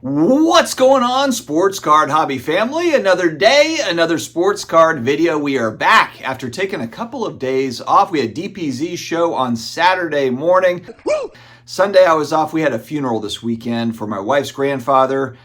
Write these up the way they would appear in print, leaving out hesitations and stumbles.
What's going on, sports card hobby family? Another day, another sports card video. We are back after taking a couple of days off. We had DPZ show on Saturday morning. Sunday I was off. We had a funeral this weekend for my wife's grandfather.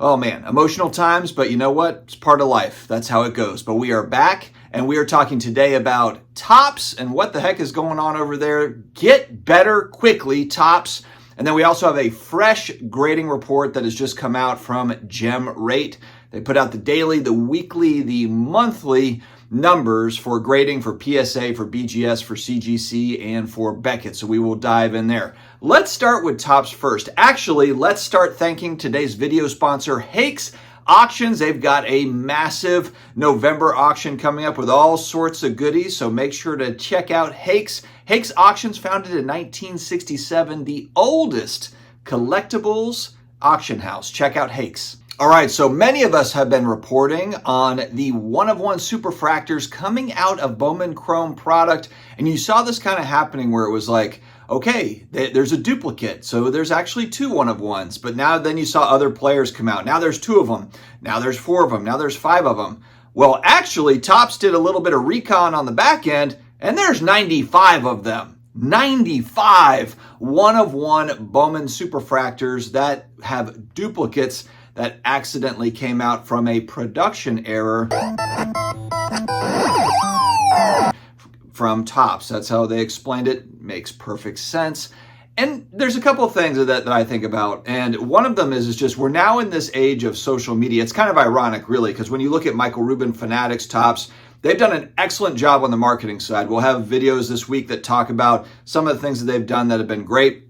Oh man, emotional times, but you know what? It's part of life. That's how it goes. But we are back and we are talking today about Topps and what the heck is going on over there. Get better quickly, Topps. And then we also have a fresh grading report that has just come out from Gemrate. They put out the daily, the weekly, the monthly numbers for grading for PSA, for BGS, for CGC, and for Beckett. So we will dive in there. Let's start with Topps first. Actually, let's start thanking today's video sponsor, Hake's Auctions. They've got a massive November auction coming up with all sorts of goodies, so make sure to check out Hake's. Hake's Auctions, founded in 1967, the oldest collectibles auction house. Check out Hake's. All right, so many of us have been reporting on the one-of-one Superfractors coming out of Bowman Chrome product, and you saw this kind of happening where it was like, okay, there's a duplicate, so there's actually two one-of-ones, but now then you saw other players come out. Now there's two of them, now there's four of them, now there's five of them. Well, actually, Topps did a little bit of recon on the back end, and there's 95 of them. 95 one-of-one Bowman Superfractors that have duplicates that accidentally came out from a production error from Topps. That's how they explained it. Makes perfect sense. And there's a couple of things that I think about. And one of them is just we're now in this age of social media. It's kind of ironic, really, because when you look at Michael Rubin, Fanatics, Topps, they've done an excellent job on the marketing side. We'll have videos this week that talk about some of the things that they've done that have been great.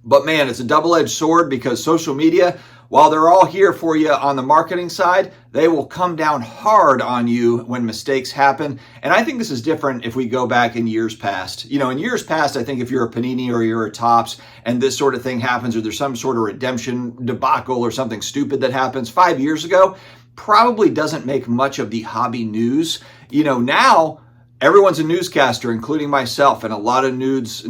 But man, it's a double-edged sword because social media, while they're all here for you on the marketing side, they will come down hard on you when mistakes happen. And I think this is different if we go back in years past. You know, in years past, I think if you're a Panini or you're a Topps and this sort of thing happens or there's some sort of redemption debacle or something stupid that happens 5 years ago, probably doesn't make much of the hobby news. You know, now everyone's a newscaster, including myself, and a lot of news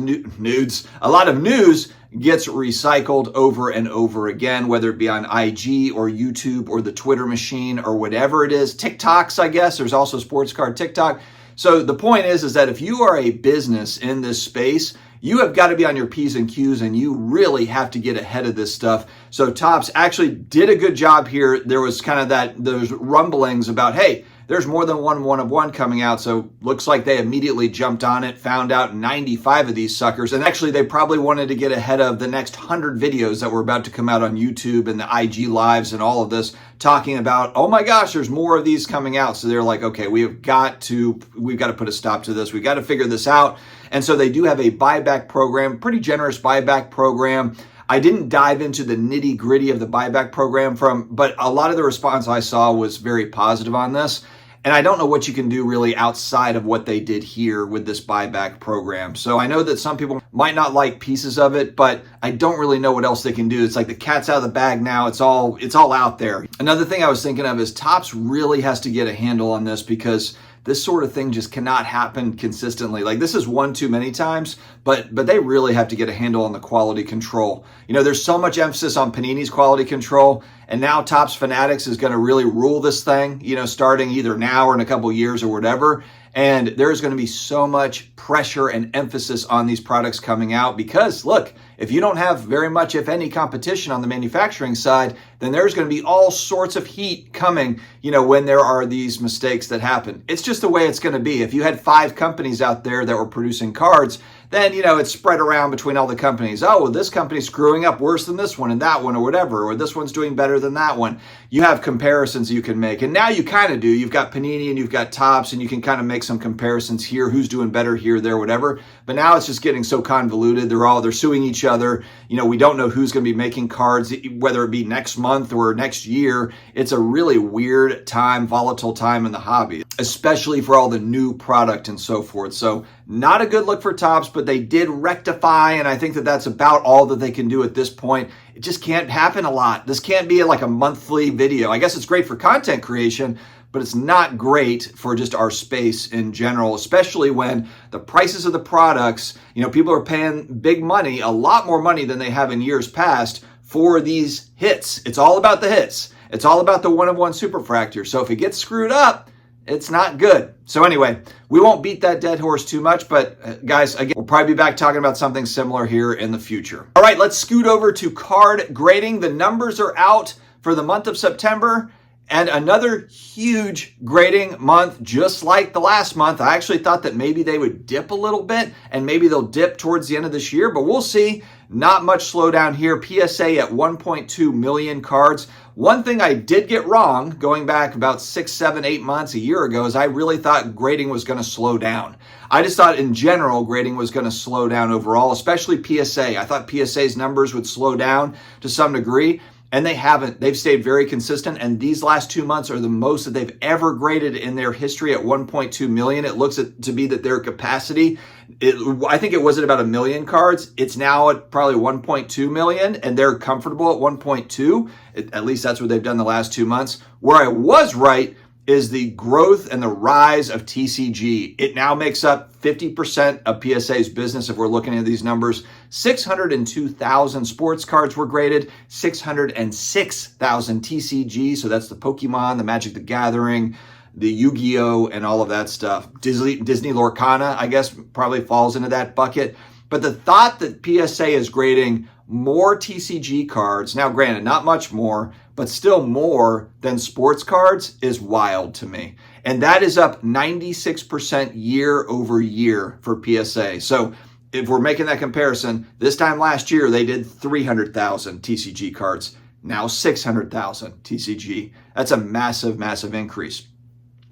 gets recycled over and over again, whether it be on IG or YouTube or the Twitter machine or whatever it is. TikToks, I guess. There's also sports card TikTok. So the point is that if you are a business in this space, you have got to be on your P's and Q's and you really have to get ahead of this stuff. So Topps actually did a good job here. There was kind of those rumblings about, hey, there's more than one-of-one coming out, so looks like they immediately jumped on it, found out 95 of these suckers, and actually they probably wanted to get ahead of the next 100 videos that were about to come out on YouTube and the IG Lives and all of this, talking about, oh my gosh, there's more of these coming out. So they're like, okay, we've got to put a stop to this. We've got to figure this out. And so they do have a buyback program, pretty generous buyback program. I didn't dive into the nitty gritty of the buyback program but a lot of the response I saw was very positive on this. And I don't know what you can do really outside of what they did here with this buyback program. So I know that some people might not like pieces of it, but I don't really know what else they can do. It's like the cat's out of the bag now. It's all out there. Another thing I was thinking of is Topps really has to get a handle on this because this sort of thing just cannot happen consistently. Like this is one too many times, but they really have to get a handle on the quality control. You know, there's so much emphasis on Panini's quality control, and now Topps Fanatics is going to really rule this thing, you know, starting either now or in a couple years or whatever. And there's going to be so much pressure and emphasis on these products coming out because, look, if you don't have very much, if any, competition on the manufacturing side, then there's going to be all sorts of heat coming, you know, when there are these mistakes that happen. It's just the way it's going to be. If you had 5 companies out there that were producing cards, then, you know, it's spread around between all the companies. Oh, well, this company's screwing up worse than this one and that one or whatever, or this one's doing better than that one. You have comparisons you can make. And now you kind of do. You've got Panini and you've got Topps and you can kind of make some comparisons here, who's doing better here, there, whatever. But now it's just getting so convoluted. They're suing each other. You know, we don't know who's going to be making cards, whether it be next month or next year. It's a really weird time, volatile time in the hobby, especially for all the new product and so forth. So not a good look for Topps, but they did rectify, and I think that that's about all that they can do at this point. It just can't happen a lot. This can't be like a monthly video. I guess it's great for content creation, but it's not great for just our space in general, especially when the prices of the products, you know, people are paying big money, a lot more money than they have in years past for these hits. It's all about the hits. It's all about the one-of-one superfractor. So if it gets screwed up, it's not good. So anyway, we won't beat that dead horse too much, but guys, again, we'll probably be back talking about something similar here in the future. All right, let's scoot over to card grading. The numbers are out for the month of September, and another huge grading month, just like the last month. I actually thought that maybe they would dip a little bit, and maybe they'll dip towards the end of this year, but we'll see. Not much slowdown here. PSA at 1.2 million cards. One thing I did get wrong going back about 6, 7, 8 months, a year ago, is I really thought grading was going to slow down. I just thought in general grading was going to slow down overall, especially PSA. I thought PSA's numbers would slow down to some degree, and they haven't. They've stayed very consistent, and these last 2 months are the most that they've ever graded in their history at 1.2 million. It looks to be that their capacity, I think it was at about 1 million cards. It's now at probably 1.2 million, and they're comfortable at 1.2. At least that's what they've done the last 2 months. Where I was right is the growth and the rise of TCG. It now makes up 50% of PSA's business if we're looking at these numbers. 602,000 sports cards were graded, 606,000 TCG, so that's the Pokemon, the Magic the Gathering, the Yu-Gi-Oh, and all of that stuff. Disney Lorcana, I guess, probably falls into that bucket. But the thought that PSA is grading more TCG cards, now granted, not much more, but still more than sports cards, is wild to me. And that is up 96% year over year for PSA. So if we're making that comparison, this time last year, they did 300,000 TCG cards. Now 600,000 TCG. That's a massive, massive increase.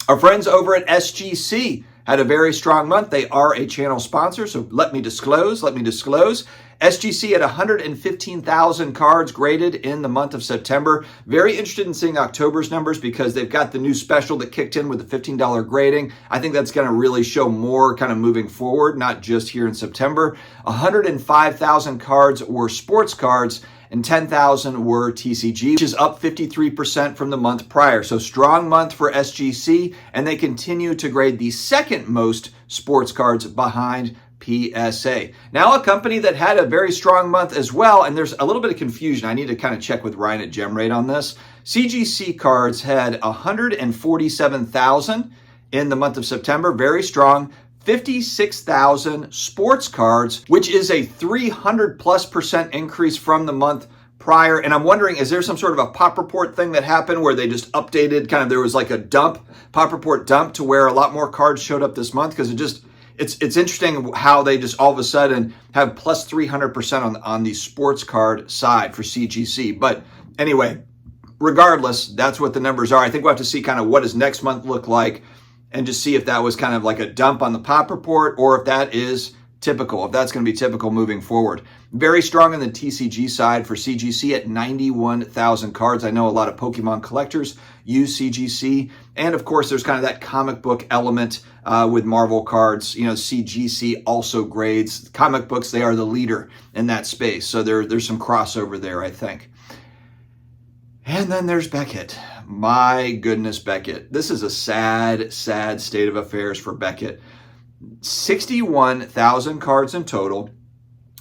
Our friends over at SGC had a very strong month. They are a channel sponsor, so let me disclose. SGC had 115,000 cards graded in the month of September. Very interested in seeing October's numbers because they've got the new special that kicked in with the $15 grading. I think that's going to really show more kind of moving forward, not just here in September. 105,000 cards were sports cards, and 10,000 were TCG, which is up 53% from the month prior. So strong month for SGC, and they continue to grade the second most sports cards behind PSA. Now a company that had a very strong month as well, and there's a little bit of confusion. I need to kind of check with Ryan at Gemrate on this. CGC cards had 147,000 in the month of September, very strong. 56,000 sports cards, which is a 300+% increase from the month prior. And I'm wondering, is there some sort of a pop report thing that happened where they just updated, kind of there was like a pop report dump to where a lot more cards showed up this month? Because it's interesting how they just all of a sudden have plus 300% on the sports card side for CGC. But anyway, regardless, that's what the numbers are. I think we'll have to see kind of what does next month look like, and just see if that was kind of like a dump on the pop report or if that is typical, if that's going to be typical moving forward. Very strong on the TCG side for CGC at 91,000 cards. I know a lot of Pokemon collectors use CGC. And of course, there's kind of that comic book element with Marvel cards. You know, CGC also grades comic books. They are the leader in that space. So there's some crossover there, I think. And then there's Beckett. My goodness, Beckett. This is a sad, sad state of affairs for Beckett. 61,000 cards in total,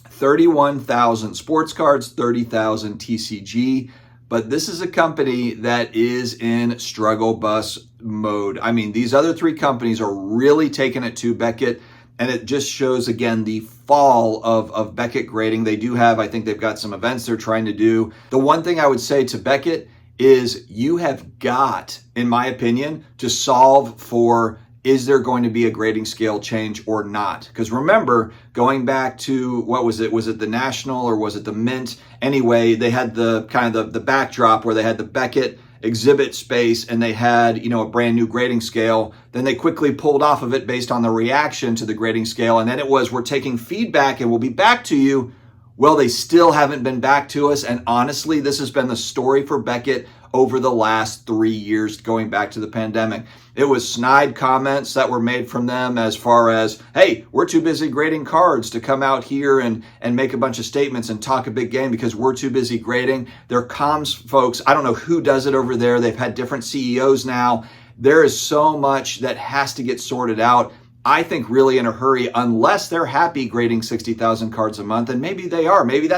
31,000 sports cards, 30,000 TCG. But this is a company that is in struggle bus mode. I mean, these other three companies are really taking it to Beckett. And it just shows, again, the fall of Beckett grading. They do have, I think they've got some events they're trying to do. The one thing I would say to Beckett is you have got, in my opinion, to solve for, is there going to be a grading scale change or not? Because remember, going back to, what was it? Was it the National or was it the Mint? Anyway, they had the kind of the backdrop where they had the Beckett exhibit space and they had, you know, a brand new grading scale. Then they quickly pulled off of it based on the reaction to the grading scale. And then it was, we're taking feedback and we'll be back to you. Well, they still haven't been back to us. And honestly, this has been the story for Beckett over the last 3 years, going back to the pandemic. It was snide comments that were made from them as far as, hey, we're too busy grading cards to come out here and make a bunch of statements and talk a big game because we're too busy grading. Their comms folks, I don't know who does it over there. They've had different CEOs now. There is so much that has to get sorted out. I think really in a hurry, unless they're happy grading 60,000 cards a month, and maybe they are. Maybe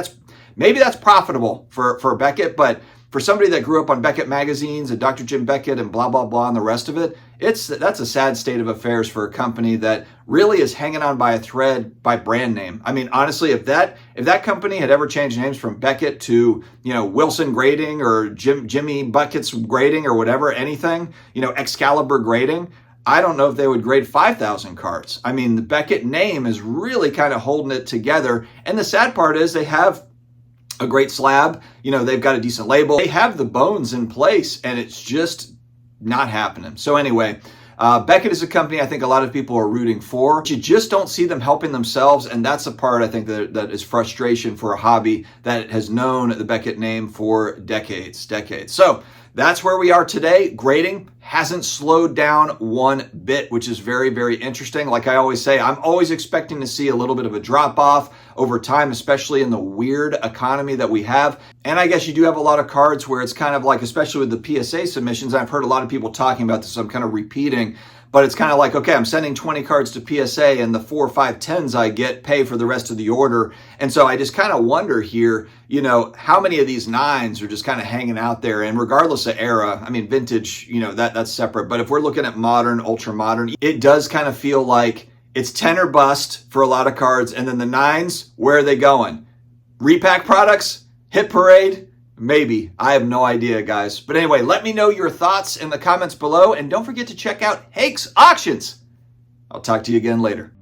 maybe that's profitable for Beckett, but for somebody that grew up on Beckett magazines and Dr. Jim Beckett and blah, blah, blah, and the rest of it, that's a sad state of affairs for a company that really is hanging on by a thread by brand name. I mean, honestly, if that company had ever changed names from Beckett to, Wilson Grading or Jimmy Bucket's Grading or whatever, anything, Excalibur Grading, I don't know if they would grade 5,000 carts. I mean, the Beckett name is really kind of holding it together. And the sad part is they have a great slab. They've got a decent label. They have the bones in place, and it's just not happening. So anyway, Beckett is a company I think a lot of people are rooting for. You just don't see them helping themselves, and that's a part I think that is frustration for a hobby that has known the Beckett name for decades. So that's where we are today. Grading hasn't slowed down one bit, which is very, very interesting. Like I always say, I'm always expecting to see a little bit of a drop off over time, especially in the weird economy that we have. And I guess you do have a lot of cards where it's kind of like, especially with the PSA submissions, I've heard a lot of people talking about this, so I'm kind of repeating, but it's kind of like, okay, I'm sending 20 cards to PSA and the 4 or 5 10s I get pay for the rest of the order. And so I just kind of wonder here, how many of these 9s are just kind of hanging out there? And regardless of era, I mean, vintage, that's separate. But if we're looking at modern, ultra modern, it does kind of feel like it's 10 or bust for a lot of cards. And then the 9s, where are they going? Repack products? Hit parade? Maybe. I have no idea, guys. But anyway, let me know your thoughts in the comments below. And don't forget to check out Hake's auctions. I'll talk to you again later.